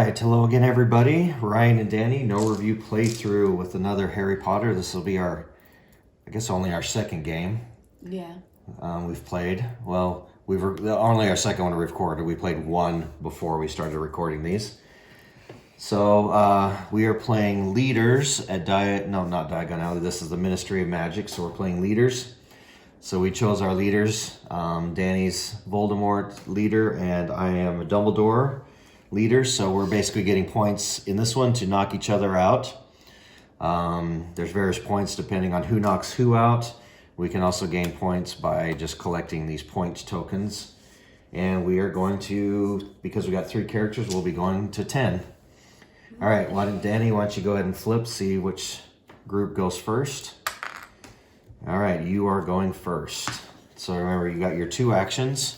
right, hello again, everybody. Ryan and Danny, no review playthrough with another Harry Potter. This will be I guess only our second game. Yeah. We've played. Well, only our second one recorded. We played one before we started recording these. So we are playing Leaders at not Diagon Alley. This is the Ministry of Magic, so we're playing Leaders. So we chose our leaders. Danny's Voldemort leader, and I am a Dumbledore leader. So we're basically getting points in this one to knock each other out. There's various points depending on who knocks who out. We can also gain points by just collecting these point tokens. And we are going to, because we got 3 characters, we'll be going to 10. All right, Danny, why don't you go ahead and flip, see which group goes first. All right, you are going first. So remember, you got your 2 actions.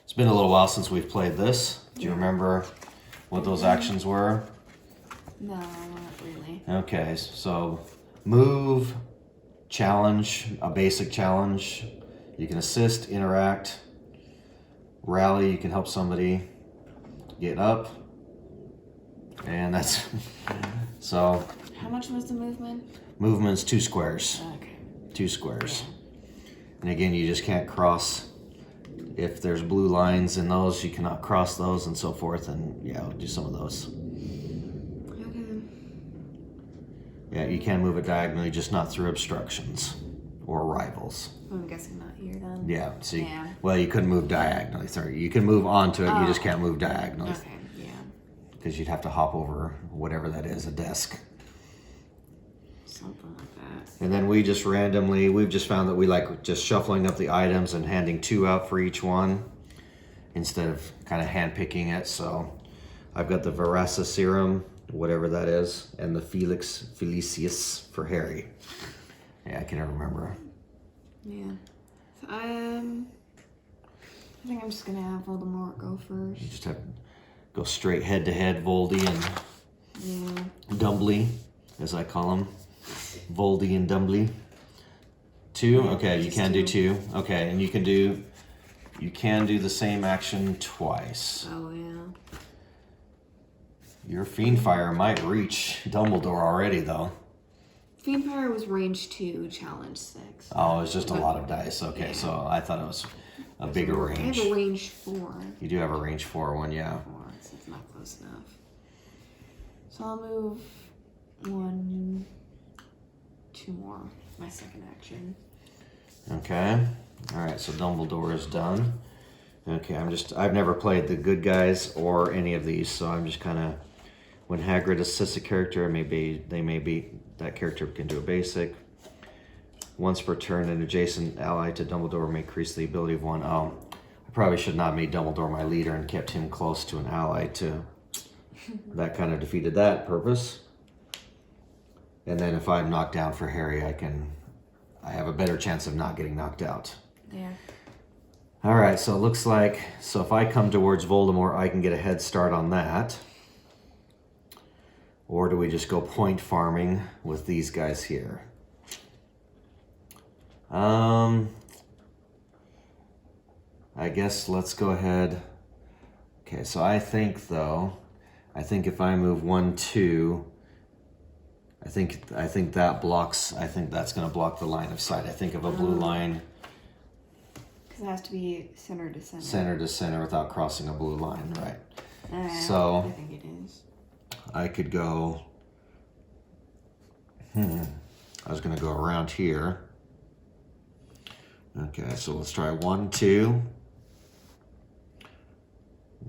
It's been a little while since we've played this. Do you remember what those actions were? No, not really. Okay, so move, challenge, a basic challenge. You can assist, interact, rally, you can help somebody, get up, and that's, so. How much was the movement? Movement's 2 squares. Okay. 2 squares. And again, you just can't cross. If there's blue lines in those, you cannot cross those and so forth. And yeah, we'll do some of those. Okay. Yeah, you can move it diagonally, just not through obstructions or rivals. I'm guessing not here then. Yeah, see, Yeah. well, you couldn't move diagonally. Sorry, you can move onto it, you just can't move diagonally. Okay, yeah. Because you'd have to hop over whatever that is, a desk. Something like that. And then we've just found that we like just shuffling up the items and handing 2 out for each one instead of kind of hand picking it. So I've got the Verasa Serum, whatever that is, and the Felix Felicius for Harry. Yeah, I can never remember. Yeah. So, I think I'm just gonna have Voldemort go first. You just have to go straight head to head, Voldy and Yeah. Dumbly, as I call them. Voldy and Dumbly. 2? Okay, you can do 2. Okay, and you can do the same action twice. Oh yeah. Your Fiendfire might reach Dumbledore already, though. Fiendfire was range 2, challenge 6. Oh, it's just a lot of dice. Okay, Yeah. so I thought it was a bigger range. I have a range 4. You do have a range 4 one, yeah. 4, so it's not close enough. So I'll move 1, 2 more. My second action. Okay. All right, so Dumbledore is done. Okay, I've never played the good guys or any of these, so I'm just kind of, when Hagrid assists a character, that character can do a basic. Once per turn, an adjacent ally to Dumbledore may increase the ability of one. Oh, I probably should not have made Dumbledore my leader and kept him close to an ally to, that kind of defeated that purpose. And then if I'm knocked down for Harry, I have a better chance of not getting knocked out. Yeah. All right, so it looks like, so if I come towards Voldemort, I can get a head start on that. Or do we just go point farming with these guys here? I guess let's go ahead. Okay, so I think if I move 1, 2, I think that blocks, I think that's going to block the line of sight. I think of a blue line. Because it has to be center to center. Center to center without crossing a blue line, right? So I think it is. I could go, I was going to go around here. Okay, so let's try 1, 2.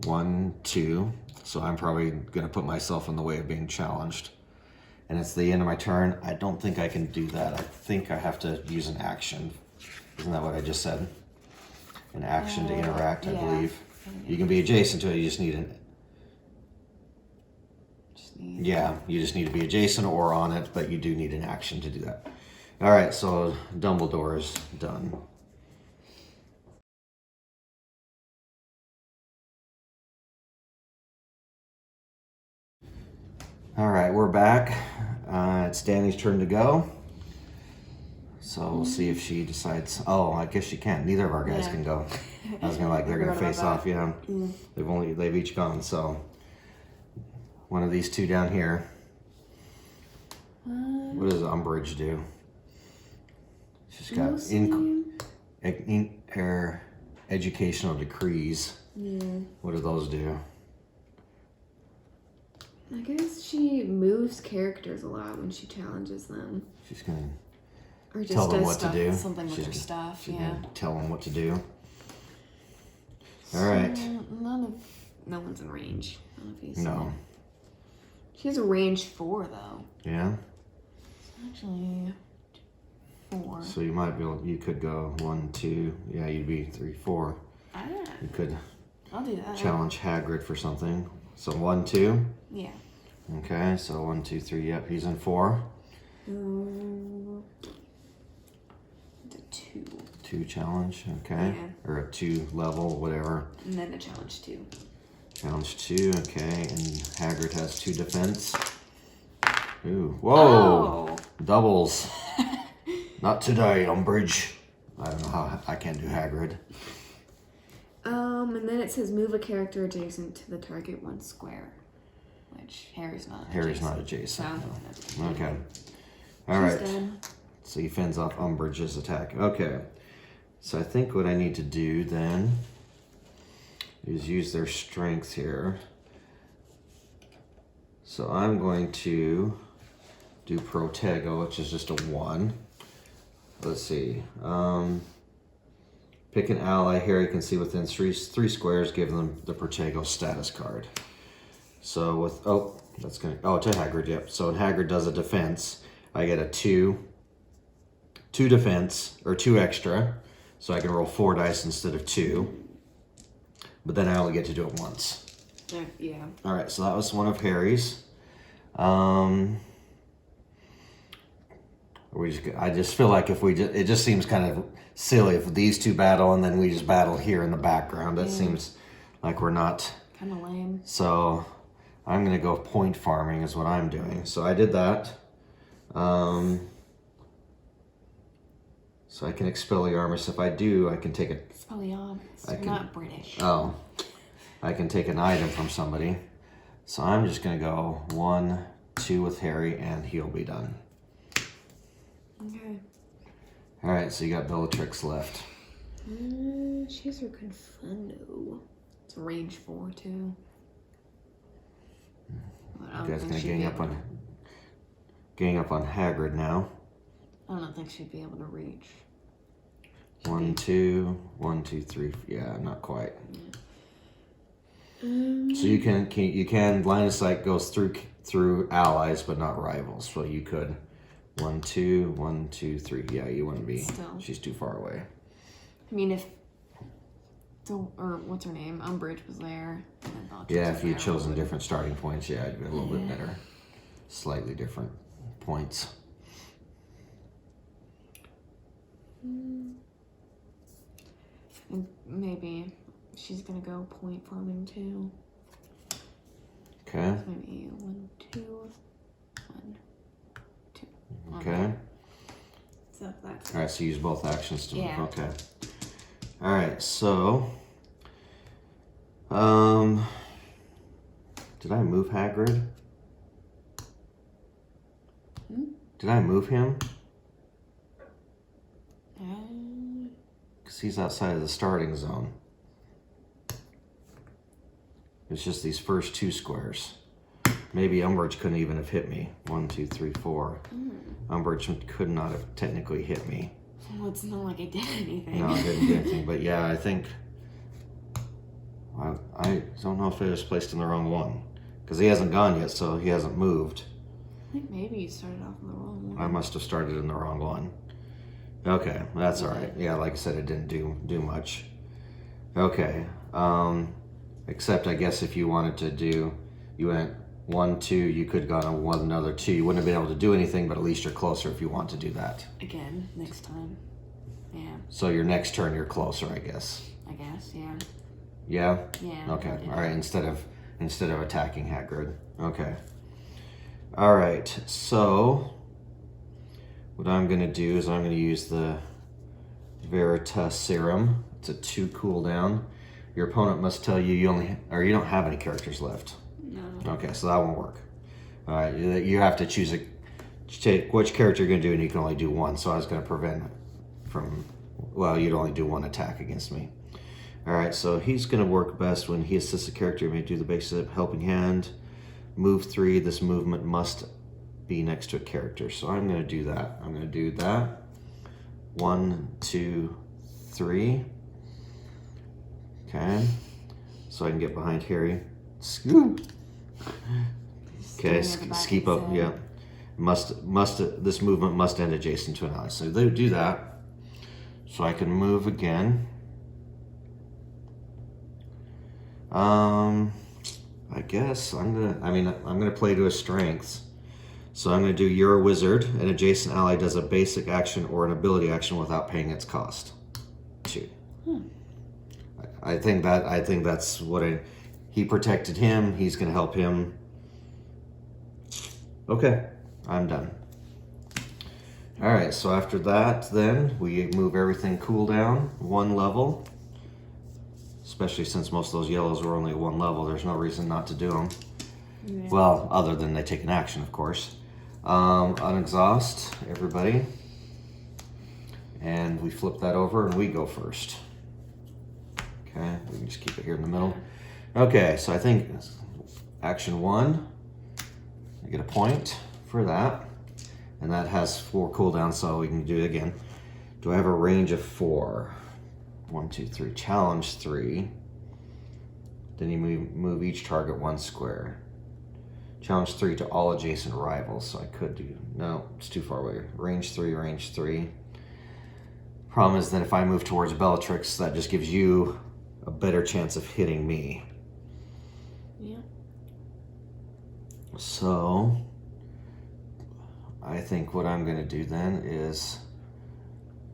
1, 2. So I'm probably going to put myself in the way of being challenged. And it's the end of my turn. I don't think I can do that. I think I have to use an action. Isn't that what I just said? An action to interact, I believe. You can be adjacent to it, you just need an... Yeah, you just need to be adjacent or on it, but you do need an action to do that. All right, so Dumbledore is done. All right, we're back. It's Danny's turn to go. So we'll see if she decides. Oh, I guess she can't. Neither of our guys can go. I was gonna they're gonna face off. Yeah, they've each gone. So one of these two down here. What does Umbridge do? She's got educational decrees. Yeah. What do those do? I guess she moves characters a lot when she challenges them. She's gonna Or just tell them does what stuff, to do. something with her stuff, She's yeah. gonna tell them what to do. All right. No one's in range. None of these. No. She has a range 4 though. Yeah. Actually, 4. So you might be able. You could go 1, 2. Yeah, you'd be 3, 4. Ah, You could I'll do that. challenge Hagrid for something. So 1, 2. Yeah. Okay. So 1, 2, 3. Yep, he's in 4. The 2. 2 challenge. Okay. Yeah. Or a 2 level, whatever. And then a challenge 2. Challenge 2. Okay. And Hagrid has 2 defense. Ooh. Whoa. Oh. Doubles. Not today, Umbridge. I don't know how I can't do Hagrid. And then it says move a character adjacent to the target 1 square, which Harry's not. Harry's not adjacent. So, No. Okay. All right. Dead. So he fends off Umbridge's attack. Okay. So I think what I need to do then is use their strength here. So I'm going to do Protego, which is just a 1. Let's see. Pick an ally Harry can see within 3 squares, give them the Protego status card. So with, to Hagrid, yep. So when Hagrid does a defense, I get a 2 defense, or 2 extra. So I can roll 4 dice instead of 2. But then I only get to do it once. Yeah. All right, so that was one of Harry's. I just feel like if it just seems kind of silly if these two battle and then we just battle here in the background. That seems like we're not. Kind of lame. So I'm gonna go point farming is what I'm doing. So I did that. So I can Expelliarmus. If I do, I can take a. Expelliarmus. You're not British. Oh, I can take an item from somebody. So I'm just gonna go 1, 2 with Harry, and he'll be done. Okay. All right, so you got Bellatrix left. She's her Confundo. It's a range 4 too. You guys gonna gang up on Hagrid now. I don't think she'd be able to reach. 1, 2, 1, 2, 3. Yeah, not quite. So you can line of sight goes through allies, but not rivals. So you could 1, 2, 1, 2, 3. Yeah, you wouldn't be. Still. She's too far away. I mean, what's her name? Umbridge was there. Yeah, if you had chosen different starting points, yeah, it'd be a little bit better. Slightly different points. And maybe she's gonna go point farming too. Okay. Maybe 1, 2, 1, 2. Okay. So that's. All right, so use both actions to move. Yeah. Okay. All right, so did I move Hagrid? Did I move him? Because he's outside of the starting zone. It's just these first 2 squares. Maybe Umbridge couldn't even have hit me. 1, 2, 3, 4. Umbridge could not have technically hit me. Well, it's not like I did anything. No, I didn't do anything. But yeah, I think... I don't know if it was placed in the wrong one. Because he hasn't gone yet, so he hasn't moved. I think maybe you started off in the wrong one. I must have started in the wrong one. Okay, that's all right. Yeah, like I said, it didn't do much. Okay, except I guess if you wanted to do, you went 1, 2, you could have gone on 1, another 2. You wouldn't have been able to do anything, but at least you're closer if you want to do that. Again, next time. Yeah. So your next turn, you're closer, I guess. I guess, yeah. Yeah? Yeah. Okay, all right, instead of attacking Hagrid. Okay. All right, so what I'm going to do is I'm going to use the Veritas Serum. It's a 2 cooldown. Your opponent must tell you you don't have any characters left. No. Okay, so that won't work. All right, you have to choose which character you're going to do, and you can only do one. So I was going to prevent from, well, you'd only do one attack against me. All right, so he's going to work best when he assists a character. He may do the basic helping hand. Move 3. This movement must be next to a character. So I'm going to do that. I'm going to do that. 1, 2, 3. Okay. So I can get behind Harry. Scoop. Okay, keep up. Yeah. This movement must end adjacent to an ally. So they do that. So I can move again. I guess I'm gonna play to his strengths. So I'm gonna do you're a wizard. An adjacent ally does a basic action or an ability action without paying its cost. 2. I think that's what he protected him. He's gonna help him. Okay, I'm done. All right, so after that, then we move everything cool down 1 level. Especially since most of those yellows were only 1 level, there's no reason not to do them. Yeah. Well, other than they take an action, of course. Unexhaust everybody, and we flip that over and we go first. Okay, we can just keep it here in the middle. Okay, so I think action 1, I get a point for that, and that has 4 cooldowns, so we can do it again. Do I have a range of 4? 1, 2, 3. Challenge 3. Then you move each target 1 square. Challenge 3 to all adjacent rivals. So I could do, no, it's too far away. Range 3, range 3. Problem is that if I move towards Bellatrix, that just gives you a better chance of hitting me. Yeah. So I think what I'm going to do then is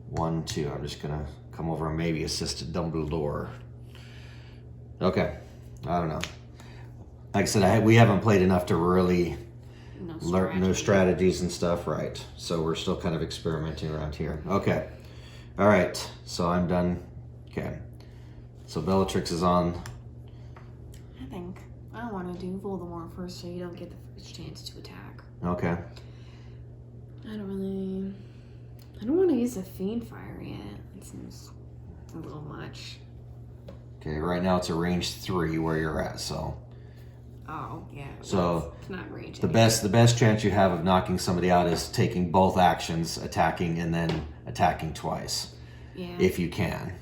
1, 2. I'm just going to come over and maybe assist Dumbledore. Okay. I don't know. Like I said, we haven't played enough to really learn no strategies and stuff, right? So we're still kind of experimenting around here. Okay. All right. So I'm done. Okay. So Bellatrix is on. I think I want to do Voldemort first so you don't get the first chance to attack. Okay. I don't want to use the Fiend Fire yet. It seems a little much. Okay, right now it's a range 3 where you're at, so. Oh, yeah. So it's not range. The best chance you have of knocking somebody out is taking both actions, attacking and then attacking twice. Yeah. If you can.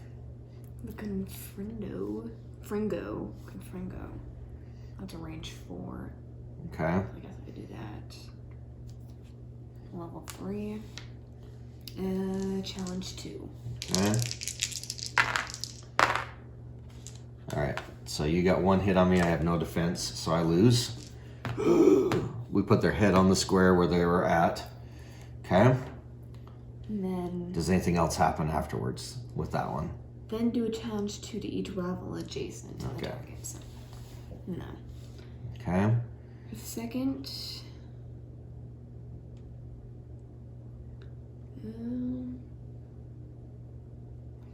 The Confringo. That's a range 4. Okay. I guess I could do that. Level 3. Challenge 2. Okay. All right. So you got 1 hit on me. I have no defense, so I lose. We put their head on the square where they were at. Okay. And then. Does anything else happen afterwards with that one? Then do a challenge 2 to each rival adjacent to the Okay. target. No. Okay. Second. I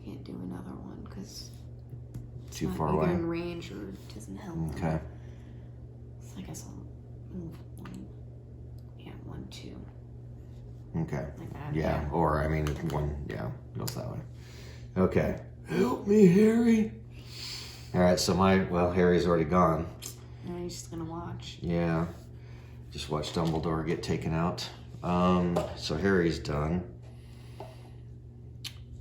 can't do another one because Too not far either away. in range or it doesn't help. Okay. So I guess I'll move 1. Yeah, 1, 2. Okay. Like that. Yeah. Or I mean, 1. Yeah, goes that way. Okay. Help me, Harry. All right. So Harry's already gone. Now he's just gonna watch. Yeah. Just watch Dumbledore get taken out. So Harry's done.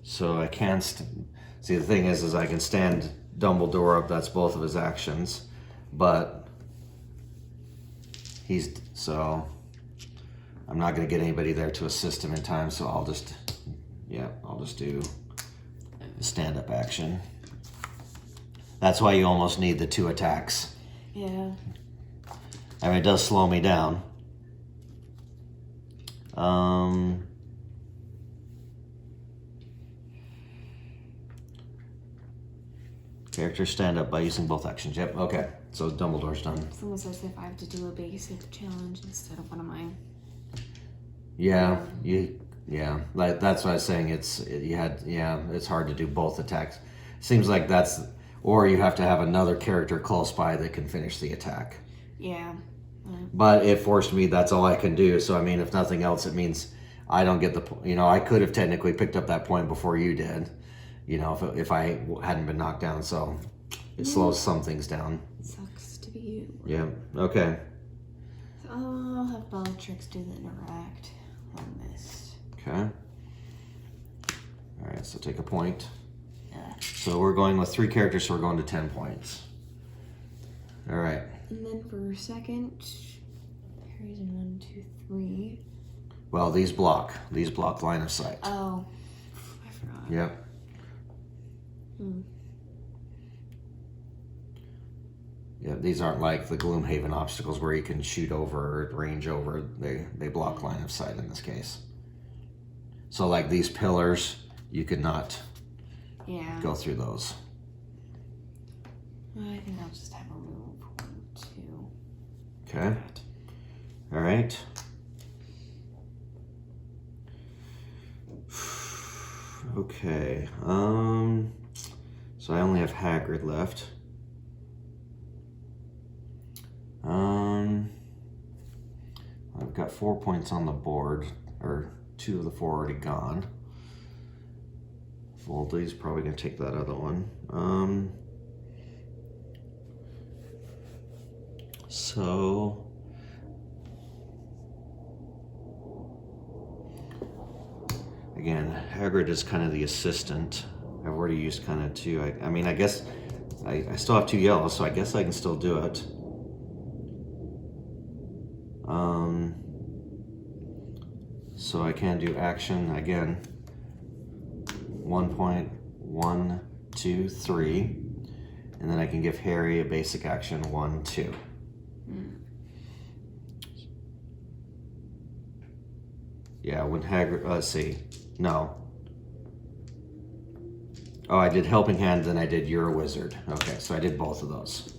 So I can see the thing is I can stand Dumbledore up. That's both of his actions, but I'm not going to get anybody there to assist him in time. So I'll just do a stand-up action. That's why you almost need the 2 attacks. Yeah. I mean, it does slow me down. Characters stand up by using both actions. Yep, okay. So Dumbledore's done. It's almost as if I have to do a basic challenge instead of one of mine. Yeah, like that's what I was saying. It's hard to do both attacks. Seems like or you have to have another character close by that can finish the attack. Yeah. But it forced me, that's all I can do. So, I mean, if nothing else, it means I don't get the, I could have technically picked up that point before you did, if I hadn't been knocked down. So it slows some things down. Sucks to be you. Yeah, okay. So I'll have Bellatrix do the interact on this. Okay. All right, so take a point. Yeah. So we're going with 3 characters, so we're going to 10 points. All right. And then for second, Harry's in 1, 2, 3. Well, these block line of sight. Oh, I forgot. Yep. Yeah, these aren't like the Gloomhaven obstacles where you can shoot over or range over. They block line of sight in this case. So like these pillars, you could not go through those. I think I'll just have a move 1, 2. Okay. All right. Okay. So I only have Hagrid left. I've got 4 points on the board, or 2 of the 4 already gone. Voldy's probably gonna take that other one. So again, Hagrid is kind of the assistant. I've already used kind of 2. I mean, I guess I still have 2 yellows, so I guess I can still do it. So I can do action again. 1 point, 1, 2, 3, and then I can give Harry a basic action 1, 2. Yeah, when Hagrid, let's see, no. Oh, I did Helping Hand, then I did You're a Wizard. Okay, so I did both of those.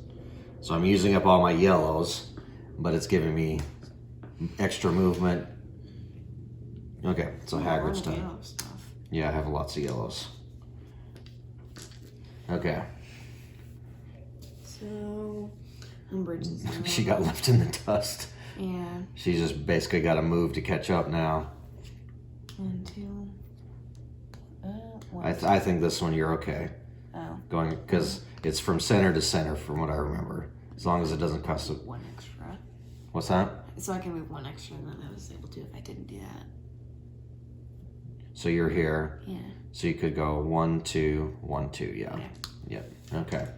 So I'm using up all my yellows, but it's giving me extra movement. Okay, so Hagrid's done. Yeah, I have lots of yellows. Okay. So, Umbridge is She got left in the dust. Yeah. She's just basically got to move to catch up now. 1, 2. I think this one you're okay. Oh. Going, because it's from center to center from what I remember. As long as it doesn't cost 1 extra. What's that? So I can move 1 extra than I was able to if I didn't do that. So you're here. Yeah. So you could go 1, 2, 1, 2. Yeah. Okay. Yep. Okay.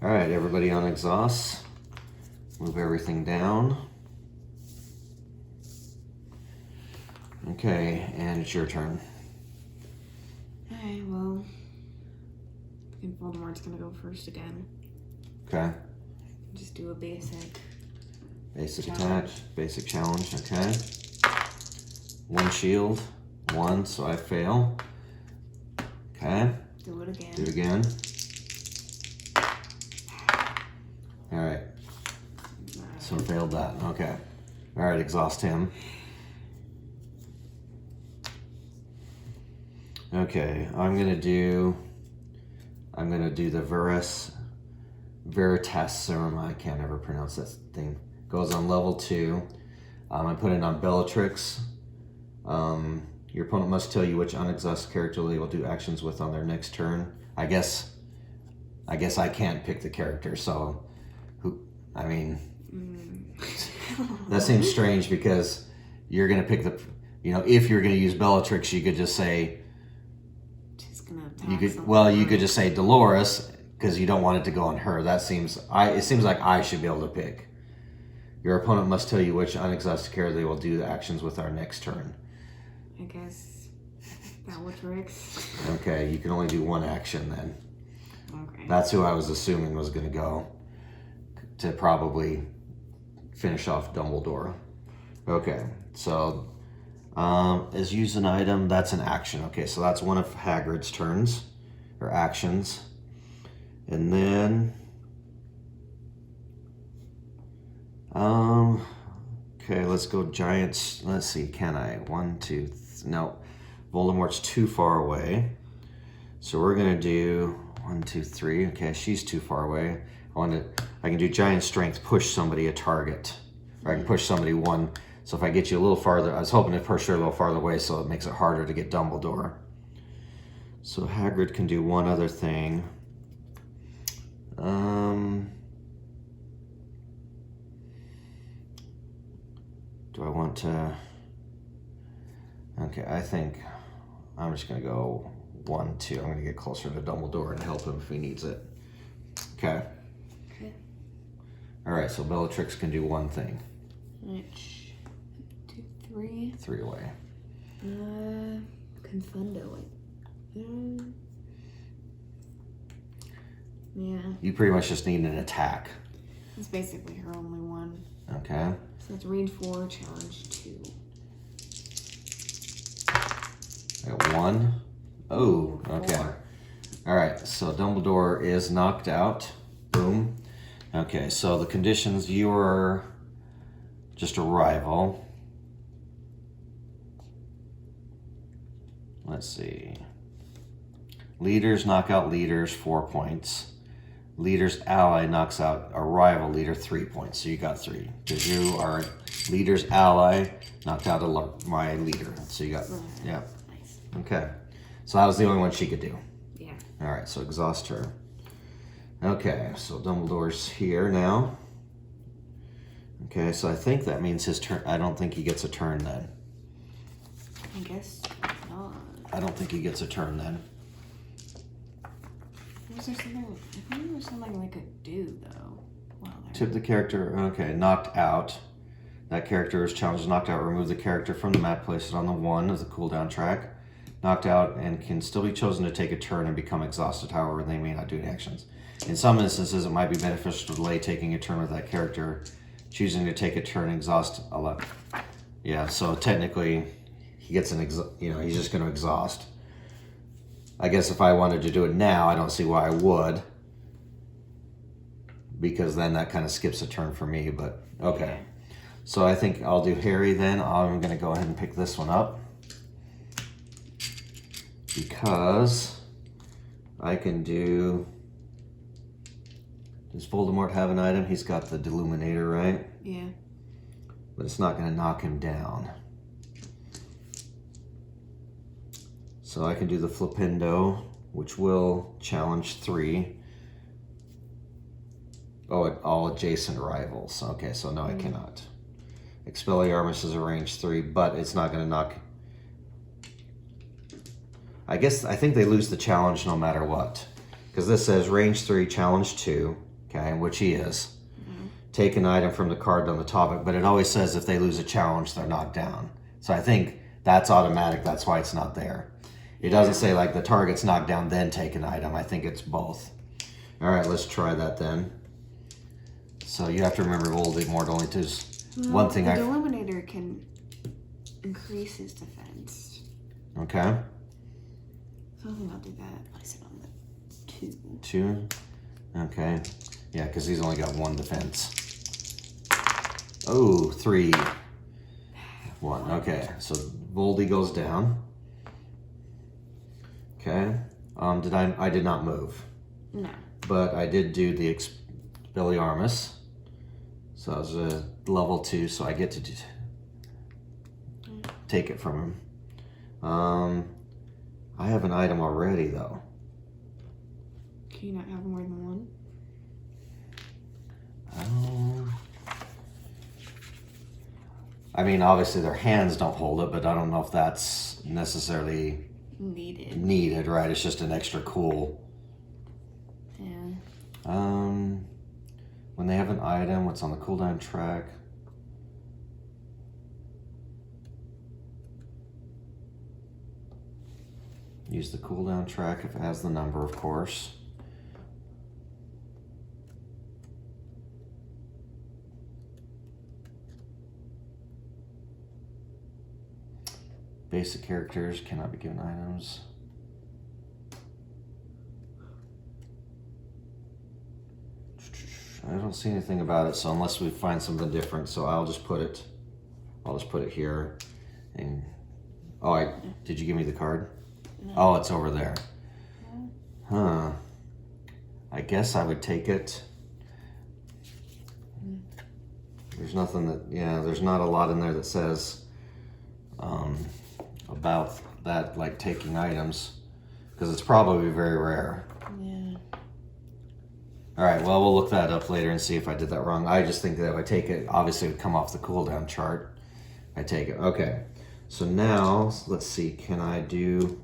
All right, everybody on exhaust. Move everything down. Okay, and it's your turn. Okay, well, I think Voldemort's gonna go first again. Okay. Just do a basic. Basic Challenge. attack, basic challenge, okay. 1 shield, 1, so I fail. Okay. Do it again. Do it again. Alright. So failed that, okay. Alright, exhaust him. Okay, I'm gonna do the Veritas Serum. I can't ever pronounce that thing. Goes on level 2. I put it on Bellatrix. Your opponent must tell you which unexhausted character they will do actions with on their next turn. I guess I can't pick the character, so I mean, that seems strange because you're gonna pick the, if you're gonna use Bellatrix, you could just say, She's gonna attack you could just say Dolores because you don't want it to go on her. It seems like I should be able to pick. Your opponent must tell you which unexhausted character they will do the actions with our next turn. I guess Bellatrix. Okay, you can only do 1 action then. Okay. That's who I was assuming was going to go to probably finish off Dumbledore. Okay, so as use an item, that's an action. Okay, so that's one of Hagrid's turns or actions. And then okay, let's go giants. Let's see, can I? 1, 2, no. Voldemort's too far away. So we're gonna do 1, 2, 3. Okay, she's too far away. I can do giant strength, push somebody a target. Or I can push somebody one. So if I get you a little farther, I was hoping to push her a little farther away so it makes it harder to get Dumbledore. So Hagrid can do one other thing. Do I want to... Okay, I think I'm just going to go 1, 2. I'm going to get closer to Dumbledore and help him if he needs it. Okay. Okay. All right, so Bellatrix can do one thing. Which, 2, 3. 3 away. Confundo. Yeah. You pretty much just need an attack. That's basically her only one. Okay. So that's read 4, challenge 2. I got 1. Oh, okay. 4. All right, so Dumbledore is knocked out. Boom. Okay, so the conditions, you are just a rival. Let's see. Leaders knock out leaders, 4 points. Leader's ally knocks out a rival leader, 3 points. So you got 3. Because you are leader's ally, knocked out my leader. So you got, yeah. Nice. Okay. So that was the only one she could do. Yeah. All right, so exhaust her. Okay, so Dumbledore's here now. Okay, so I think that means his turn. I don't think he gets a turn then. I guess not. I don't think he gets a turn then. Was there something? I think there was something I could do though. Wow. Tip the character. Okay, knocked out. That character is challenged, knocked out. Remove the character from the map. Place it on the 1 as a cooldown track. Knocked out and can still be chosen to take a turn and become exhausted. However, they may not do any actions. In some instances, it might be beneficial to delay taking a turn with that character, choosing to take a turn exhaust. Yeah, so technically, he gets he's just going to exhaust. I guess if I wanted to do it now, I don't see why I would, because then that kind of skips a turn for me. But okay, so I think I'll do Harry then. I'm going to go ahead and pick this one up. Because I can do... Does Voldemort have an item? He's got the Deluminator, right? Yeah. But it's not going to knock him down. So I can do the Flipendo, which will challenge 3. Oh, all adjacent rivals. Okay, so no, I cannot. Expelliarmus is a range 3, but it's not going to knock... I think they lose the challenge no matter what. Because this says range 3, challenge 2, okay, which he is. Mm-hmm. Take an item from the card on the topic, but it always says if they lose a challenge, they're knocked down. So I think that's automatic, that's why it's not there. It doesn't say like the target's knocked down, then take an item. I think it's both. All right, let's try that then. So you have to remember Voldemort only does one thing. The Deluminator can increase his defense. Okay. So I think I'll do that. Place it on the 2. 2? Okay. Yeah, because he's only got 1 defense. Oh, 3. 1. Okay, so Voldy goes down. Okay. I did not move. No. But I did do the Expelliarmus. So I was a level 2, so I get to take it from him. I have an item already, though. Can you not have more than 1? I mean, obviously their hands don't hold it, but I don't know if that's necessarily needed, right? It's just an extra cool. Yeah. When they have an item, what's on the cooldown track? Use the cooldown track if it has the number, of course. Basic characters cannot be given items. I don't see anything about it, so unless we find something different, so I'll just put it here. And did you give me the card? No. Oh, it's over there. Huh. I guess I would take it. There's nothing that, yeah, there's not a lot in there that says about that, like taking items, because it's probably very rare. Yeah. All right, well, we'll look that up later and see if I did that wrong. I just think that if I take it, obviously it would come off the cooldown chart. I take it. Okay, so now let's see, can I do...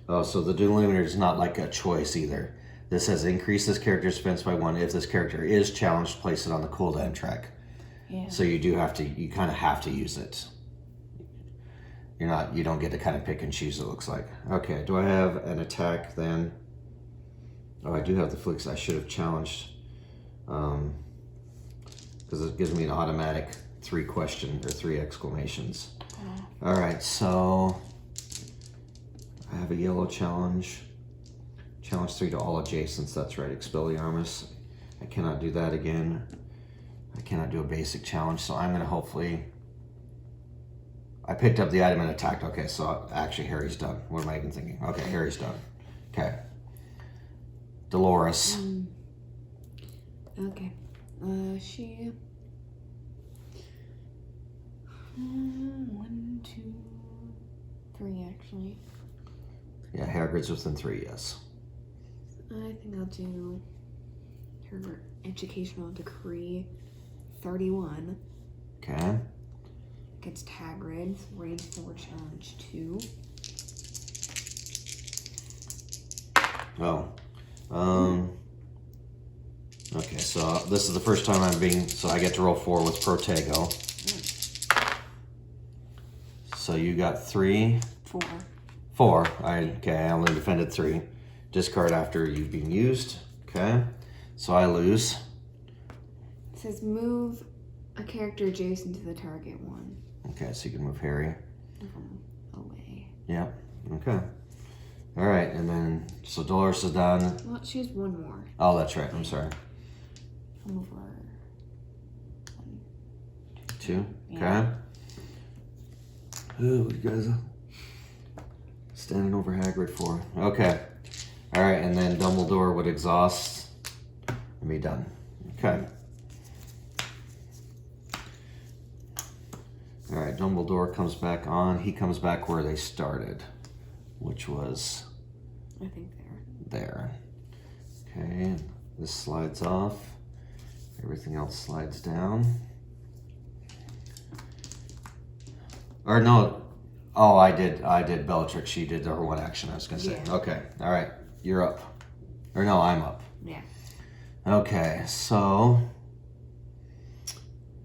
Oh, so the delimiter is not like a choice either. This says increase this character's defense by 1. If this character is challenged, place it on the cooldown track. Yeah. So you do have to, you kind of have to use it. You don't get to kind of pick and choose, it looks like. Okay, do I have an attack then? Oh, I do have the flicks. I should have challenged. Because it gives me an automatic 3 question or 3 exclamations. Oh. All right, so I have a yellow challenge. Challenge 3 to all adjacents. That's right, Expelliarmus. I cannot do that again. I cannot do a basic challenge, so I'm gonna hopefully... I picked up the item and attacked. Okay, so actually Harry's done. What am I even thinking? Okay, Harry's done. Okay. Dolores. Okay. She... 1, 2, 3 actually. Yeah, Hagrid's within 3, yes. I think I'll do her educational decree 31. Okay. Against Hagrid, range 4 challenge 2. Oh. Okay, so this is the first time I'm being, so I get to roll 4 with Protego. So you got 3. 4. 4. Okay, I only defended 3. Discard after you've been used. Okay. So I lose. It says move a character adjacent to the target 1. Okay, so you can move Harry. Away. Yep. Okay. All right, and then, so Dolores is done. Well, she has 1 more. Oh, that's right. I'm sorry. I'll move her. 1, 2. Yeah. Okay. Oh, you guys are standing over Hagrid for. Okay. All right, and then Dumbledore would exhaust and be done. Okay. All right, Dumbledore comes back on. He comes back where they started, which was... I think there. Okay, this slides off. Everything else slides down. Or no, oh, I did Bellatrix. She did her 1 action, I was gonna say. Yeah. Okay, all right, you're up. Or no, I'm up. Yeah. Okay, so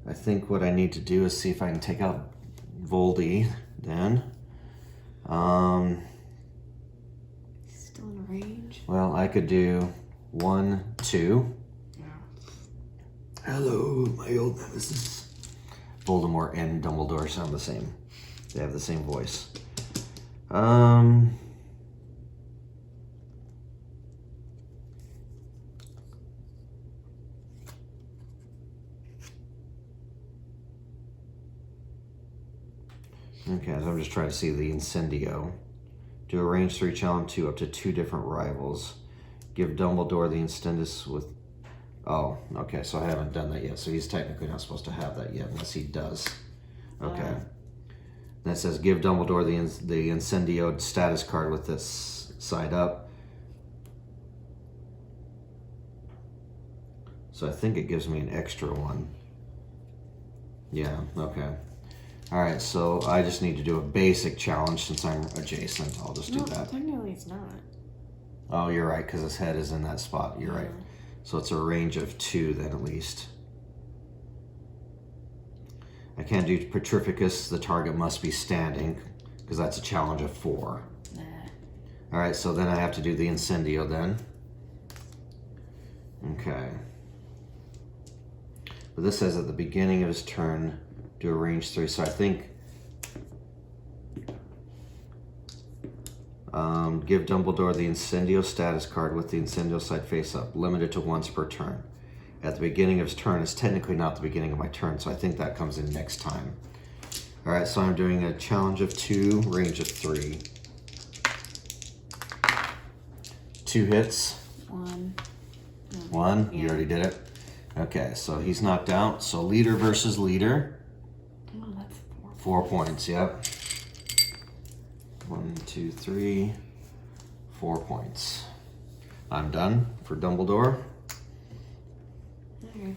I think what I need to do is see if I can take out Voldy then. Still in range? Well, I could do 1, 2. Yeah. Hello, my old nemesis. Voldemort and Dumbledore sound the same. They have the same voice. Okay, so I'm just trying to see the Incendio. Do a range 3 challenge 2 up to 2 different rivals. Give Dumbledore the Instendus with... Oh, okay, so I haven't done that yet. So he's technically not supposed to have that yet unless he does. Okay. Then it says give Dumbledore the Incendio status card with this side up. So I think it gives me an extra 1. Yeah, okay. All right, so I just need to do a basic challenge since I'm adjacent. I'll just do that. Technically it's not. Oh, you're right, because his head is in that spot. You're right. So it's a range of 2 then at least. I can't do Petrificus. The target must be standing because that's a challenge of 4. Nah. All right, so then I have to do the Incendio then. Okay. But this says at the beginning of his turn, do a range 3. So I think give Dumbledore the Incendio status card with the Incendio side face up, limited to once per turn. At the beginning of his turn, it's technically not the beginning of my turn, so I think that comes in next time. All right, so I'm doing a challenge of 2, range of 3. 2 hits. 1. No. 1. Yeah. You already did it. Okay, so he's knocked out. So leader versus leader. Oh, that's 4. 4 points. Yep. 1, 2, 3, 4 points. I'm done for Dumbledore. Okay.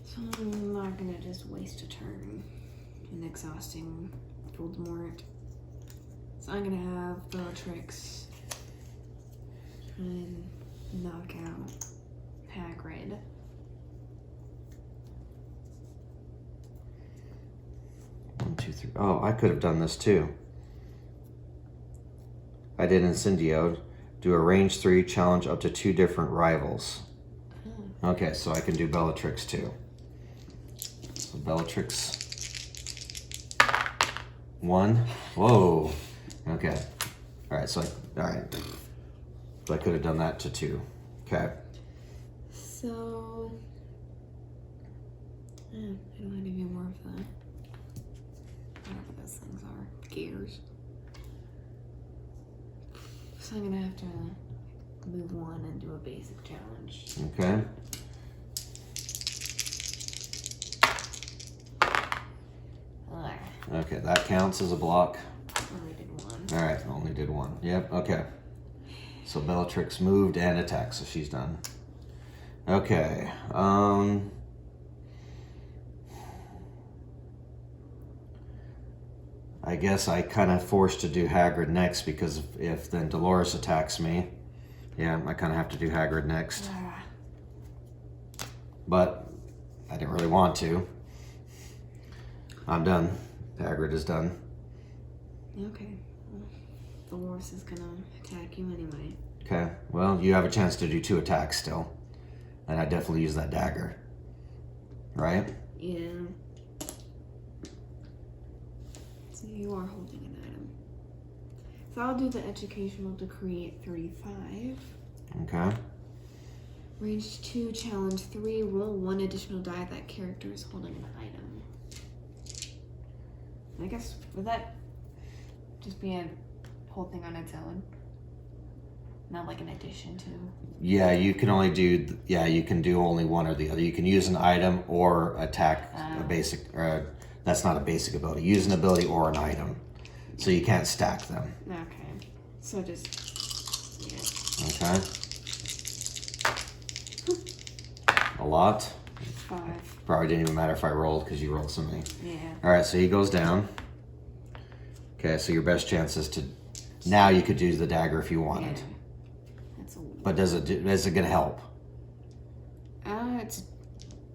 So I'm not gonna just waste a turn in exhausting Voldemort. So I'm gonna have Bellatrix and knock out Hagrid. One, two, three. Oh, I could have done this too. I did Incendio. Do a range 3 challenge up to 2 different rivals. Okay, so I can do Bellatrix too. So Bellatrix. 1. Whoa. Okay. All right. So I could have done that to 2. Okay. So I don't have any more of that. Whatever those things are. Gears. So I'm gonna have to move 1 and do a basic challenge. Okay. Okay, that counts as a block. Only did 1. All right, only did 1. Yep. Okay. So Bellatrix moved and attacked, so she's done. Okay. I guess I kind of forced to do Hagrid next because if then Dolores attacks me, yeah, I kind of have to do Hagrid next. But I didn't really want to. I'm done. Hagrid is done. Okay. Well, Dolores is gonna attack you anyway. Okay. Well, you have a chance to do 2 attacks still. And I definitely use that dagger. Right? Yeah. So you are holding an item. So I'll do the educational decree at 35. Okay. Range 2, challenge 3, roll 1 additional die. That character is holding an item. I guess, would that just be a whole thing on its own? Not like an addition to? Yeah, you can only do, you can do only one or the other. You can use an item or attack a basic, that's not a basic ability. Use an ability or an item. So you can't stack them. Okay. So just, yeah. Okay. A lot. 5. Probably didn't even matter if I rolled because you rolled so many. Yeah. All right, so he goes down. Okay, so your best chance is to, now you could use the dagger if you wanted. Yeah. That's a But is it gonna help? It's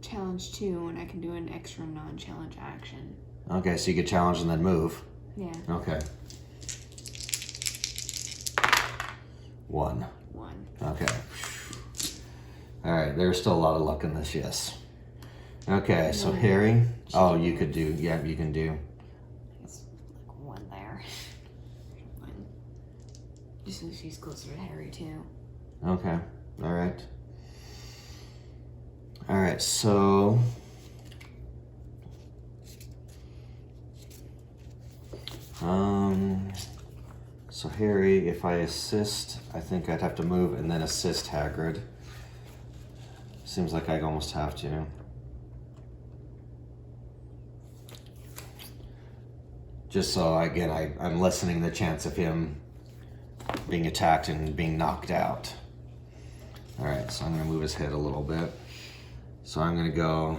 challenge 2, and I can do an extra non-challenge action. Okay, so you could challenge and then move. Yeah. Okay. 1. 1. Okay. All right, there's still a lot of luck in this, yes. Okay, so Harry. Oh, you could do, yeah, you can do. It's like 1 there. 1. Just so she's closer to Harry, too. Okay, all right. All right, so. So Harry, if I assist, I think I'd have to move and then assist Hagrid. Seems like I almost have to. Just so, again, I'm lessening the chance of him being attacked and being knocked out. All right, so I'm gonna move his head a little bit. So I'm gonna go,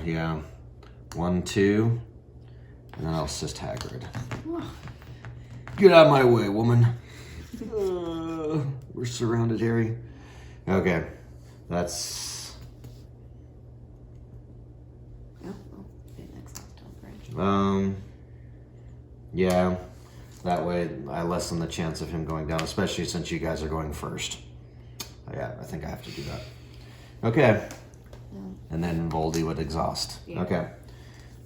1, 2, and then I'll assist Hagrid. Get out of my way, woman. We're surrounded, Harry. Okay, that's. Yeah, that way I lessen the chance of him going down, especially since you guys are going first. Yeah, I think I have to do that. Okay. And then Voldy would exhaust. Yeah. Okay.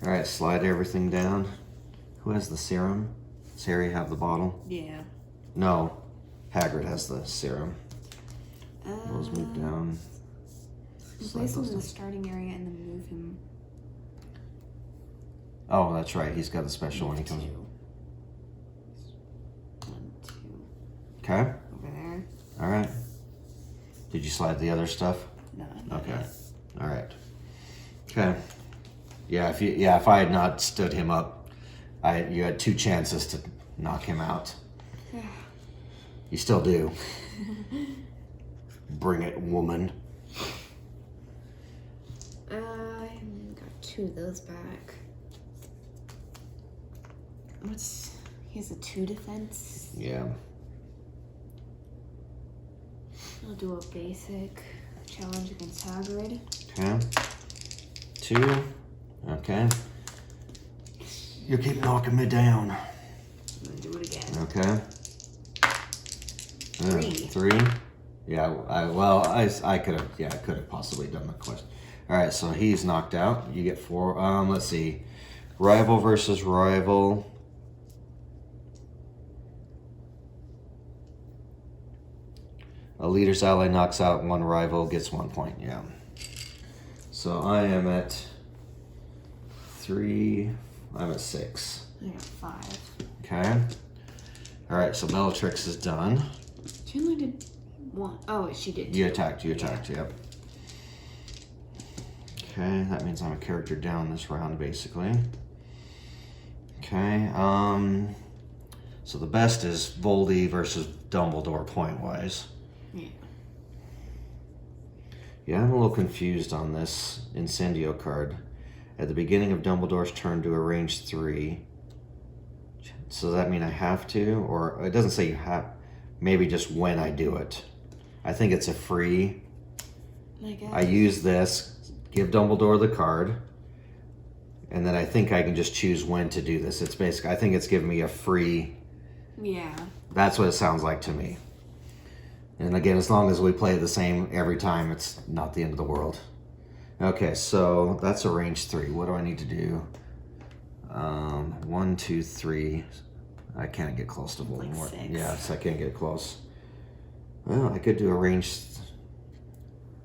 All right, slide everything down. Who has the serum? Does Harry have the bottle? Yeah. No, Hagrid has the serum. Those move down. Place him in the starting area and then move him. Oh, that's right. He's got a special when he comes. Okay. over there. All right. Did you slide the other stuff? No. Not Okay. yet. All right. Okay. Yeah. If I had not stood him up, you had 2 chances to knock him out. You still do. Bring it, woman. I got 2 of those back. He has a 2 defense. Yeah. I'll do a basic challenge against Hagrid. Okay. 2. Okay. You keep knocking me down. I'm gonna do it again. Okay. 3. 3. Yeah. I could have. Yeah, I could have possibly done the quest. All right. So he's knocked out. You get 4. Let's see. Rival versus rival. A leader's ally knocks out one rival, gets 1 point. Yeah. So I am at 3. I'm at 6. I got 5. Okay. All right. So Bellatrix is done. She only did 1. Oh, she did 2. You attacked. Yep. Okay. That means I'm a character down this round, basically. Okay. So the best is Voldy versus Dumbledore point-wise. Yeah. Yeah, I'm a little confused on this Incendio card. At the beginning of Dumbledore's turn, do a range 3. So does that mean I have to? Or it doesn't say you have. Maybe just when I do it. I think it's a free. I use this, give Dumbledore the card, and then I think I can just choose when to do this. It's basically, I think it's giving me a free. Yeah. That's what it sounds like to me. And again, as long as we play the same every time, it's not the end of the world. Okay, so that's a range 3. What do I need to do? 1, 2, 3. I can't get close to Voldemort. Like 6. Yes, I can't get close. Well, I could do a range.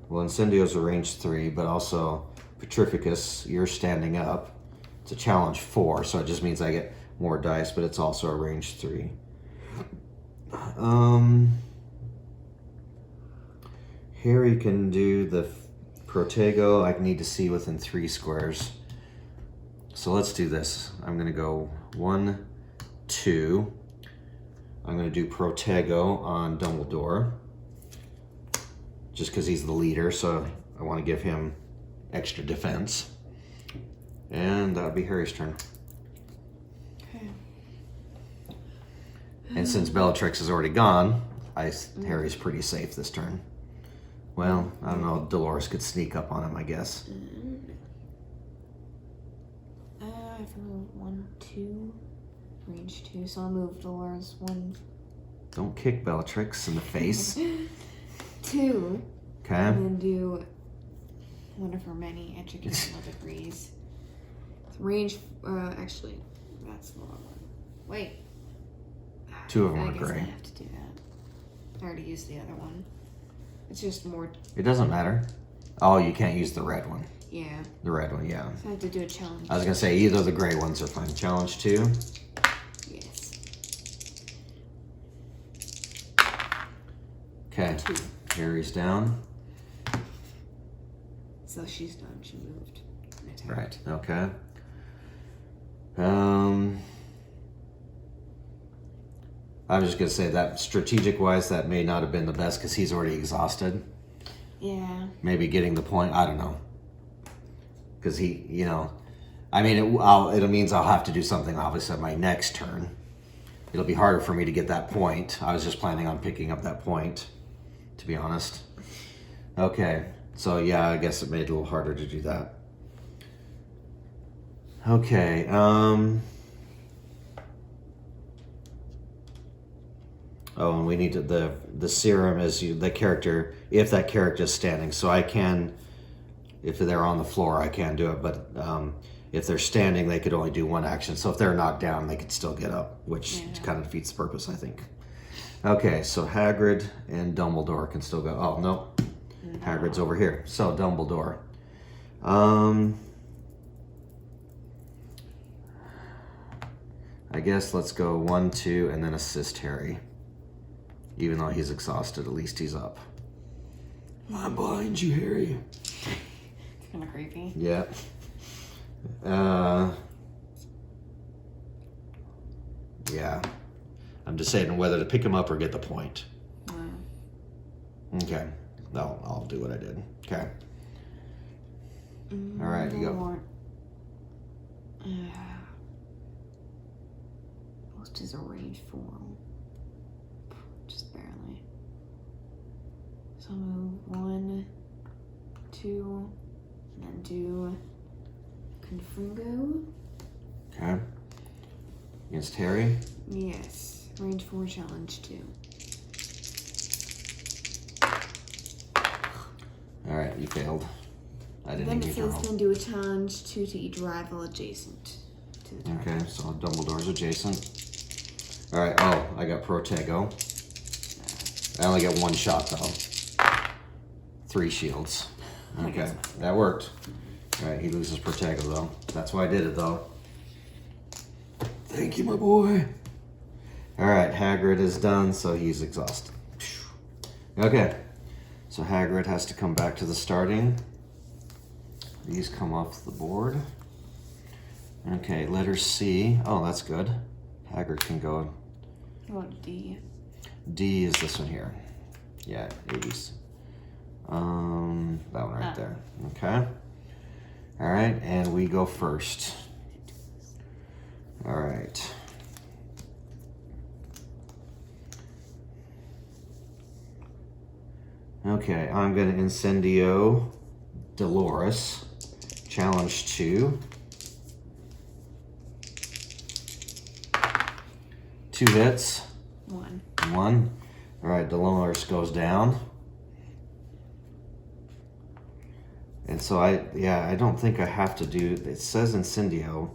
Well, Incendio's a range 3, but also Petrificus, you're standing up. It's a challenge 4, so it just means I get more dice, but it's also a range 3. Harry can do the Protego. I need to see within 3 squares. So let's do this. I'm going to go 1, 2. I'm going to do Protego on Dumbledore. Just because he's the leader, so I want to give him extra defense. And that would be Harry's turn. Okay. And since Bellatrix is already gone, Harry's pretty safe this turn. Well, I don't know. Dolores could sneak up on him, I guess. I've moved 1, 2, range 2, so I'll move Dolores 1. Don't kick Bellatrix in the face. 2. Okay. And then do one of her many educational degrees. Range, actually, that's the wrong one. Wait. 2 of them I are guess I gray. have to do that. I already used the other one. It's just more, It doesn't matter. Oh, you can't use the red one. yeah. The red one, yeah. So I have to do a challenge. I was going to say either of the gray ones are fine. Challenge 2. Yes. Okay. 2. Harry's down. So she's done. She moved. An attack. Right. Okay. I was just gonna say that strategic-wise, that may not have been the best because he's already exhausted. Yeah. Maybe getting the point. I don't know. Because I mean, it means I'll have to do something obviously on my next turn. It'll be harder for me to get that point. I was just planning on picking up that point, to be honest. Okay. So yeah, I guess it made it a little harder to do that. Okay. Oh, and we need to, the serum is the character, if that character is standing. So I can, if they're on the floor, I can do it. But if they're standing, they could only do 1 action. So if they're knocked down, they could still get up, which kind of defeats the purpose, I think. Okay, so Hagrid and Dumbledore can still go. Oh, no. Hagrid's over here. So Dumbledore. I guess let's go 1, 2, and then assist Harry. Even though he's exhausted, at least he's up. I'm behind you, Harry. It's kind of creepy. Yeah. Yeah. I'm deciding whether to pick him up or get the point. Okay. No, I'll do what I did. Okay. All right, you go. Most is a range form. Just barely. So I'll move 1, 2, and then do Confringo. Okay. Against Harry? Yes. Range 4, challenge 2. All right, you failed. I didn't Then even it get your says roll. can do a challenge 2 to each rival adjacent to the target. Okay, so Dumbledore's adjacent. All right. Oh, I got Protego. I only get 1 shot though. 3 shields. Okay, that worked. All right, he loses Protego though. That's why I did it though. Thank you, my boy. All right, Hagrid is done, so he's exhausted. Okay, so Hagrid has to come back to the starting. These come off the board. Okay, letter C. Oh, that's good. Hagrid can go. What D? D is this one here. Yeah, 80s. That one right there. Okay. All right, and we go first. All right. Okay, I'm gonna Incendio Dolores. Challenge 2. 2 hits. 1. 1. All right, Dolores goes down. And so I don't think I have to do, it says Incendio,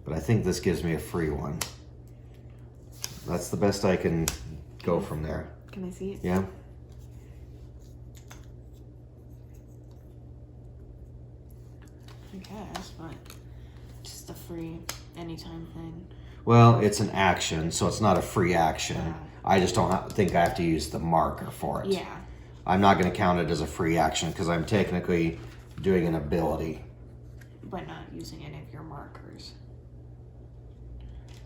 but I think this gives me a free one. That's the best I can go from there. Can I see it? Yeah. Okay, that's fine. Just a free anytime thing. Well, it's an action, so it's not a free action. Yeah. I just don't think I have to use the marker for it. Yeah. I'm not going to count it as a free action because I'm technically doing an ability. But not using any of your markers.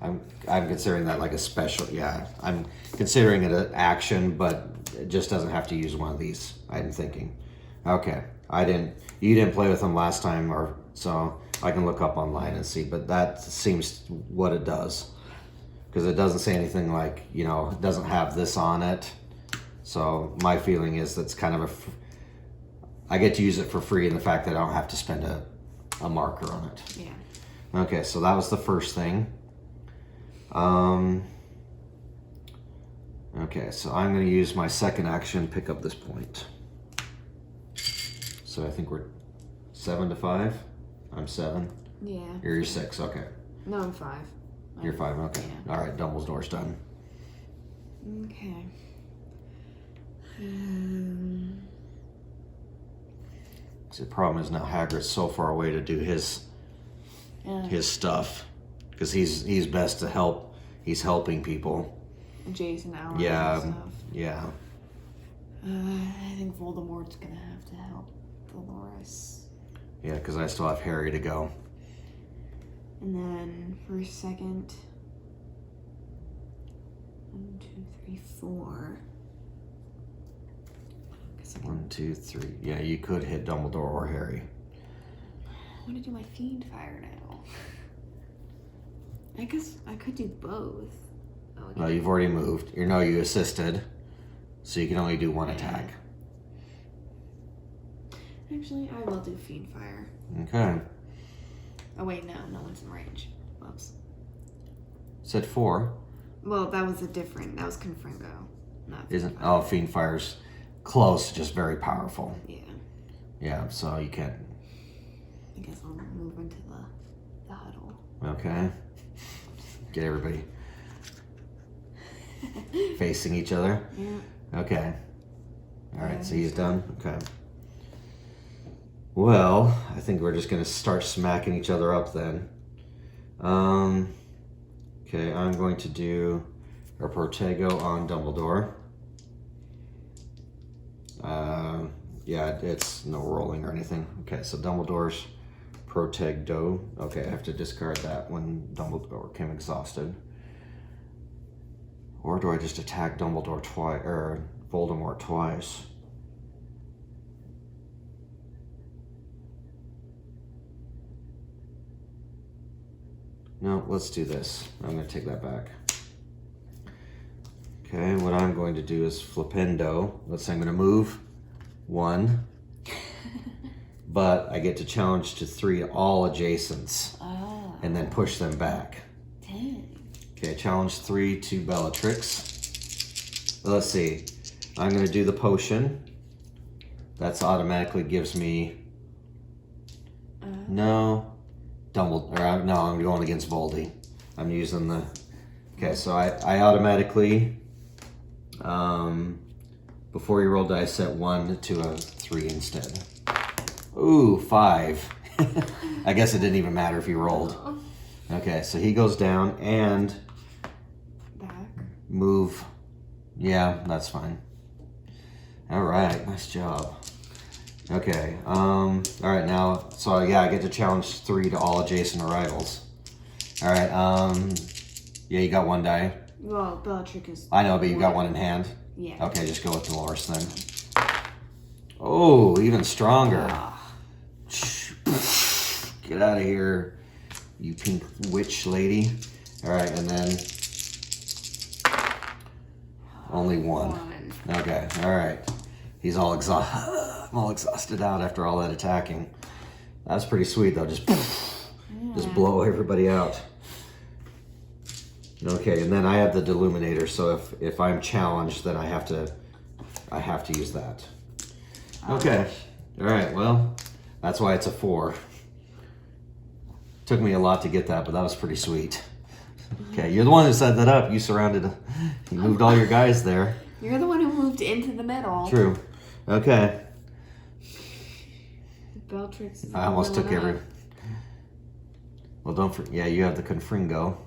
I'm considering that like a special, yeah. I'm considering it an action, but it just doesn't have to use one of these, I'm thinking. Okay, you didn't play with them last time, or so I can look up online and see, but that seems what it does. Because it doesn't say anything like, it doesn't have this on it. So my feeling is that's kind of I get to use it for free in the fact that I don't have to spend a marker on it. Yeah. Okay, so that was the first thing. Okay, so I'm going to use my second action, pick up this point. So I think we're 7 to 5. I'm 7. Yeah. You're 6. Okay. No, I'm 5. You're 5. Okay. Yeah. All right. Dumbledore's done. Okay. The problem is now Hagrid's so far away to do his stuff because he's best to help. He's helping people. Jason Allen. Yeah. And stuff. Yeah. I think Voldemort's gonna have to help Dolores. Yeah, because I still have Harry to go. And then for second, 1, 2, 3, 4. 1, 2, 3. Yeah, you could hit Dumbledore or Harry. I want to do my Fiend Fire now. I guess I could do both. Oh, okay. No, you've already moved. You assisted, so you can only do 1 attack. Actually, I will do Fiend Fire. Okay. Oh wait, no one's in range. Whoops. Said 4. Well, that was that was Confringo. Not Fiend Isn't Fire. oh Fiend Fire's close, just very powerful. Yeah. Yeah, so you can't. I guess I'll move into the huddle. Okay. Get everybody facing each other. Yeah. Okay. All right, so he's done. Okay. Well, I think we're just gonna start smacking each other up then. Okay, I'm going to do a Protego on Dumbledore. Yeah, it's no rolling or anything. Okay, so Dumbledore's Protego. Okay, I have to discard that when Dumbledore came exhausted. Or do I just attack Dumbledore twice, or Voldemort twice? No, let's do this. I'm going to take that back. Okay, what I'm going to do is Flipendo. Let's say I'm going to move 1. But I get to challenge to 3 all adjacents. Oh. And then push them back. Dang. Okay, challenge 3 to Bellatrix. Let's see. I'm going to do the potion. That's automatically gives me... No. Dumbledore. No, I'm going against Voldy. I'm using the... Okay, so I automatically... before you roll dice, set 1 to a 3 instead. Ooh, 5. I guess it didn't even matter if he rolled. Okay, so he goes down and... Back. Move. Yeah, that's fine. All right, nice job. Okay, all right, now, so yeah, I get to challenge 3 to all adjacent arrivals. All right, yeah, you got 1 die. Well, Bellatrix is... I know, but you got 1 in hand? Yeah. Okay, just go with Dolores then. Oh, even stronger. Get out of here, you pink witch lady. All right, and then only 1. Okay, all right. He's all exhausted out after all that attacking. That's pretty sweet though. Just blow everybody out. Okay, and then I have the Deluminator. So if I'm challenged, then I have to use that. Okay. All right. Well, that's why it's a 4. Took me a lot to get that, but that was pretty sweet. Okay, you're the one who set that up. You moved all your guys there. You're the one who moved into the middle. True. Okay. Bellatrix is... I almost took every... Well, don't forget. Yeah, you have the Confringo.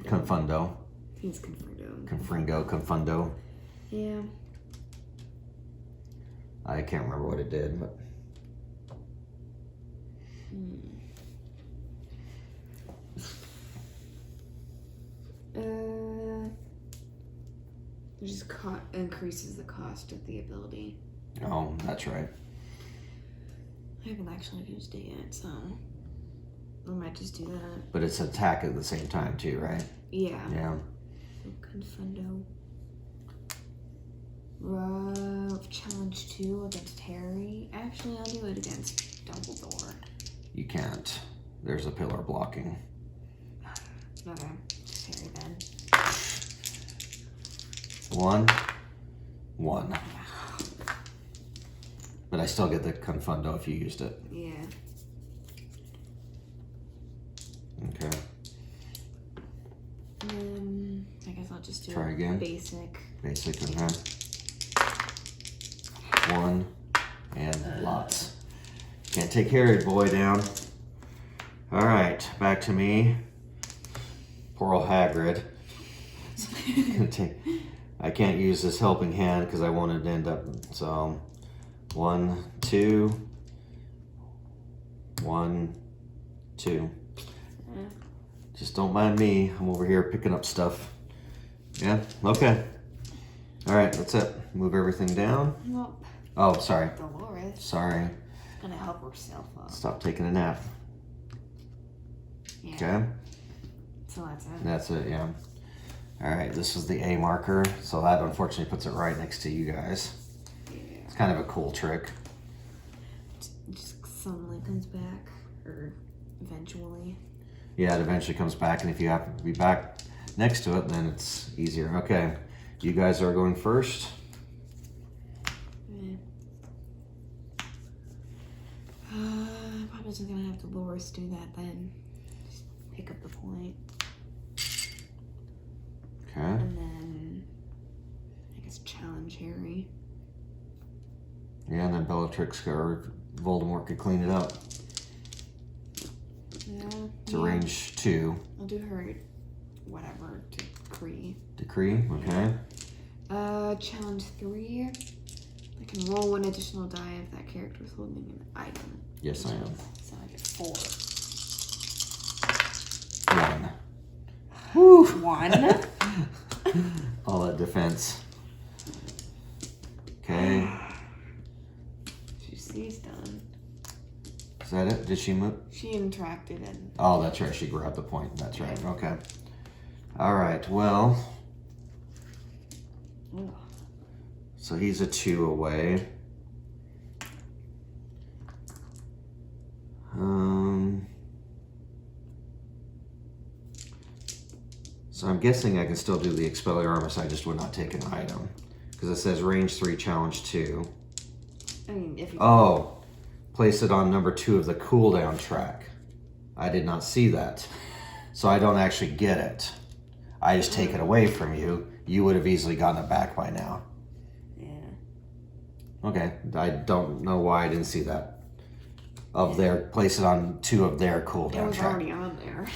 Confundo. I think it's Confringo. Confundo. Yeah. I can't remember what it did, but... It just increases the cost of the ability. Oh, that's right. I haven't actually used it yet, so I might just do that. But it's attack at the same time too, right? Yeah. Yeah. So Confundo. Challenge 2 against Harry. Actually, I'll do it against Dumbledore. You can't. There's a pillar blocking. Okay, just Harry then. 1. But I still get the Confundo if you used it. Yeah. Okay. I guess I'll just do Try again. Basic. Basic, okay. 1 and lots. Can't take Harry boy down. All right, back to me. Poor old Hagrid. I can't use this helping hand because I want it to end up. So 1, 2, 1, 2. Just don't mind me. I'm over here picking up stuff. Yeah. Okay. All right. That's it. Move everything down. Nope. Oh, sorry. Dolores. Sorry. Gonna help herself up. Stop taking a nap. Yeah. Okay. So that's it. That's it. Yeah. All right. This is the A marker. So that unfortunately puts it right next to you guys. Yeah. It's kind of a cool trick. Just suddenly comes back, or eventually. Yeah, it eventually comes back, and if you happen to be back next to it, then it's easier. Okay. You guys are going first. Probably just gonna have to Dolores do that then. Just pick up the point. Okay. And then I guess challenge Harry. Yeah, and then Bellatrix or Voldemort could clean it up. Yeah. It's a range 2. I'll do her whatever decree. Decree, okay. Challenge 3. I can roll one additional die if that character is holding an item. Yes, I am. So I get 4. 1. Woo! 1. All that defense. Okay. She's done. Is that it? Did she move? She interacted and. Oh, that's right. She grabbed the point. That's right. Okay. All right. Well. Ooh. So he's a 2 away. So I'm guessing I can still do the Expelliarmus. I just would not take an item because it says range 3, challenge 2. I mean, if you. Oh, place it on number 2 of the cooldown track. I did not see that, so I don't actually get it. I just take it away from you. You would have easily gotten it back by now. Yeah. Okay, I don't know why I didn't see that. Place it on 2 of their cooldown track. It was already on there.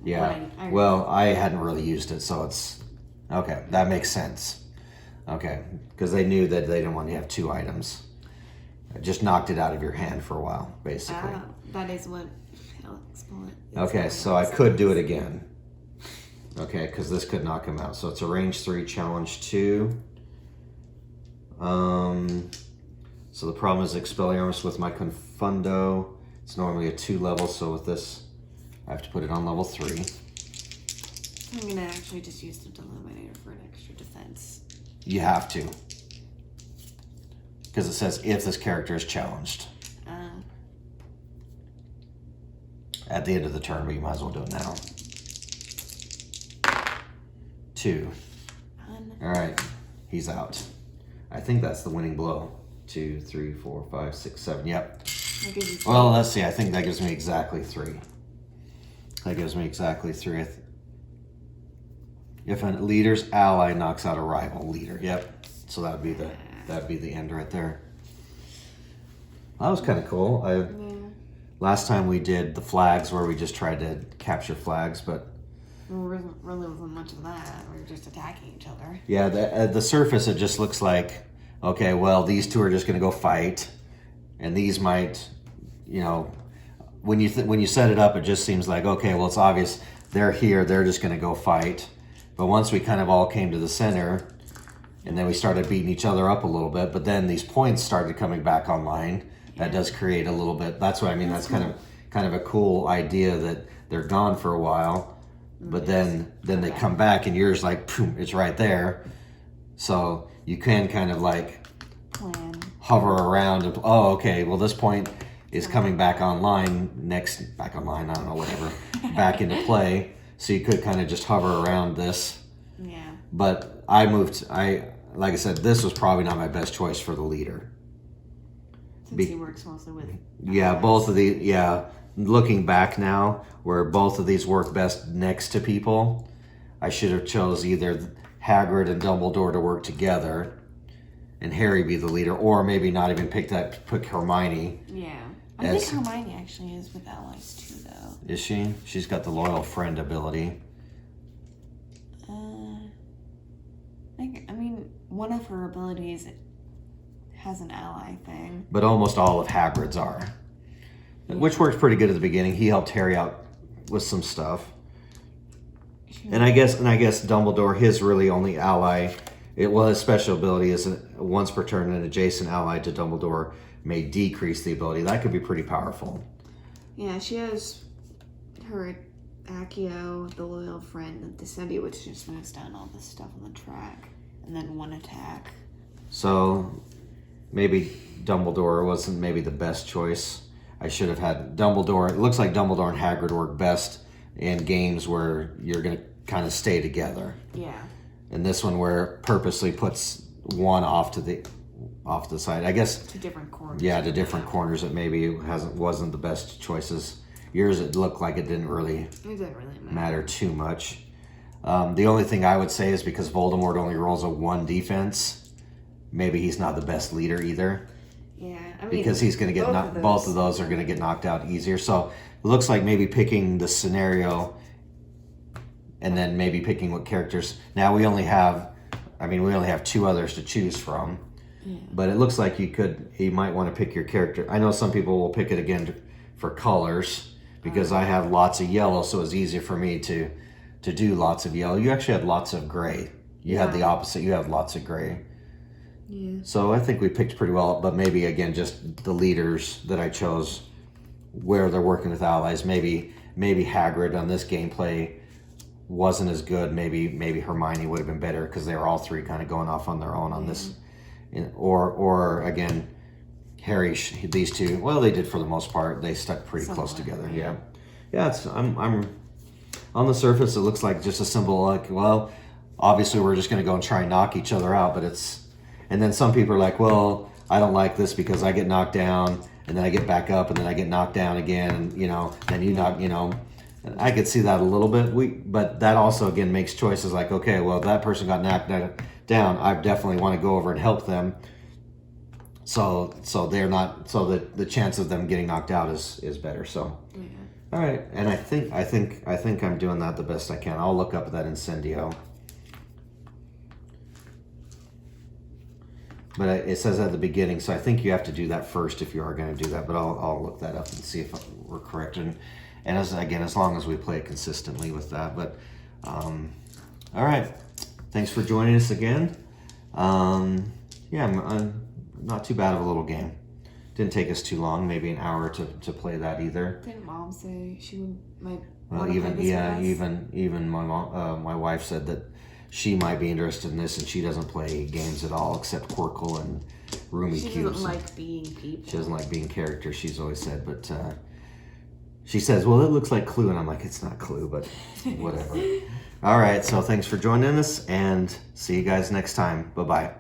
Yeah. Well, I hadn't really used it, so it's okay. That makes sense. Okay, because they knew that they didn't want to have 2 items. I just knocked it out of your hand for a while, basically. That is what I'll explain it. Okay, so I could do it again. Okay, because this could knock him out. So it's a range 3, challenge 2. So the problem is Expelliarmus with my Confundo. It's normally a 2 level, so with this, I have to put it on level 3. I'm gonna actually just use the Deluminator for an extra defense. You have to. Because it says if this character is challenged. At the end of the turn, but you might as well do it now. 2. All right, he's out. I think that's the winning blow. 2, 3, 4, 5, 6, 7. Yep. Well, let's see. I think that gives me exactly 3. That gives me exactly 3. If a leader's ally knocks out a rival leader, yep. So that'd be the end right there. That was kind of cool. Last time we did the flags where we just tried to capture flags, but really wasn't much of that. We were just attacking each other. Yeah, the surface, it just looks like, okay, well, these 2 are just going to go fight, and these might, when you set it up, it just seems like, okay, well, it's obvious they're here, they're just going to go fight. But once we kind of all came to the center, and then we started beating each other up a little bit, but then these points started coming back online. That does create a little bit. That's what I mean. That's kind of a cool idea that they're gone for a while, but then they come back, and yours like, boom, it's right there. So you can kind of like hover around. And, oh, okay. Well, this point is coming back online. Back online. I don't know, whatever. Back into play. So you could kind of just hover around this. Yeah. But like I said, this was probably not my best choice for the leader. Since he works mostly with. Yeah, both of these. Yeah, looking back now, where both of these work best next to people, I should have chose either Hagrid and Dumbledore to work together, and Harry be the leader, or maybe not even pick Hermione. Yeah, I think Hermione actually is with allies too, though. Is she? She's got the loyal friend ability. I mean, one of her abilities has an ally thing. But almost all of Hagrid's are. Which works pretty good at the beginning. He helped Harry out with some stuff. And I guess Dumbledore, his really only ally, his special ability is once per turn an adjacent ally to Dumbledore may decrease the ability. That could be pretty powerful. Yeah, she has her Accio, the loyal friend, and Descendi, which just moves down all this stuff on the track. And then 1 attack. So maybe Dumbledore wasn't maybe the best choice. I should have had Dumbledore. It looks like Dumbledore and Hagrid work best in games where you're going to kind of stay together. Yeah. And this one where it purposely puts one off to the side. I guess to different corners. Yeah, to different corners. It maybe wasn't the best choices. Yours, it looked like it didn't really matter too much. The only thing I would say is because Voldemort only rolls a 1 defense, maybe he's not the best leader either. Yeah, I mean, because he's going to get both of those are going to get knocked out easier. So it looks like maybe picking the scenario and then maybe picking what characters. Now we only have 2 others to choose from. But it looks like you might want to pick your character. I know some people will pick it again for colors because I have lots of yellow, so it's easier for me to do lots of yellow. You actually had lots of gray. You had the opposite. You have lots of gray. Yeah. So I think we picked pretty well, but maybe again, just the leaders that I chose where they're working with allies. Maybe Hagrid on this gameplay wasn't as good. Maybe Hermione would have been better because they were all three kind of going off on their own on this. Or again, Harry. These two. Well, they did for the most part. They stuck pretty close together. Yeah. It's I'm on the surface. It looks like just a symbol. Like, well, obviously we're just going to go and try and knock each other out. But it's, and then some people are like, well, I don't like this because I get knocked down and then I get back up and then I get knocked down again. And then you knock. I could see that a little bit. But that also again makes choices like, okay, well, if that person got knocked down, I definitely want to go over and help them. So they're not. So the chance of them getting knocked out is better. So, all right. And I think I'm doing that the best I can. I'll look up that incendio. But it says at the beginning, so I think you have to do that first if you are going to do that. But I'll look that up and see if we're correct. And as long as we play consistently with that. But all right. Thanks for joining us again. I'm not too bad of a little game. Didn't take us too long, maybe an hour to play that either. Didn't Mom say she might? Well, even my mom, my wife said that she might be interested in this, and she doesn't play games at all except Quirkle and Roomy Cubes. She doesn't like being people. She doesn't like being characters. She's always said, but she says, "Well, it looks like Clue," and I'm like, "It's not Clue, but whatever." All right, so thanks for joining us, and see you guys next time. Bye-bye.